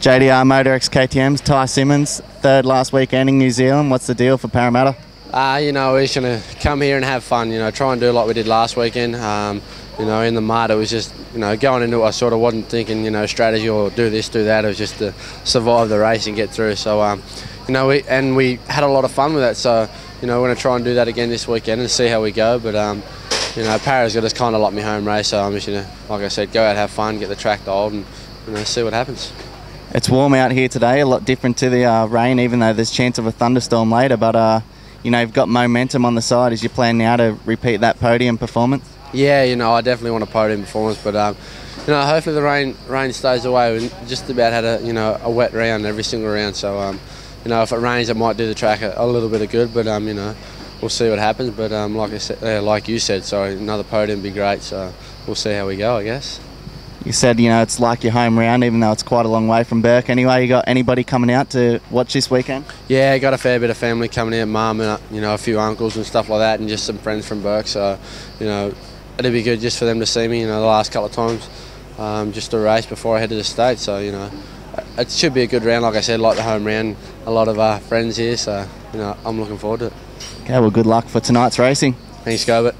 JDR MotorX KTM's Ty Simmons, third last weekend in New Zealand. What's the deal for Parramatta? We're just going to come here and have fun, try and do like we did last weekend. In the mud, it was just, going into it, I sort of wasn't thinking, strategy or do this, do that. It was just to survive the race and get through. So, we had a lot of fun with that. So, we're going to try and do that again this weekend and see how we go. But, Para's got us kind of like my home race. So I'm just going to, like I said, go out, have fun, get the track dialed and, see what happens. It's warm out here today, a lot different to the rain, even though there's chance of a thunderstorm later. But, you've got momentum on the side. Is your plan now to repeat that podium performance? Yeah, I definitely want a podium performance, but hopefully the rain stays away. We just about had a wet round every single round, so if it rains, it might do the track a little bit of good, but we'll see what happens. But like you said, another podium would be great. So we'll see how we go, I guess. You said it's like your home round, even though it's quite a long way from Burke. Anyway, you got anybody coming out to watch this weekend? Yeah, got a fair bit of family coming in, mum and a few uncles and stuff like that, and just some friends from Burke. So it'd be good just for them to see me, the last couple of times, just to race before I head to the States. So, it should be a good round, like I said, like the home round. A lot of our friends here, so, I'm looking forward to it. Okay, well, good luck for tonight's racing. Thanks, Gobert.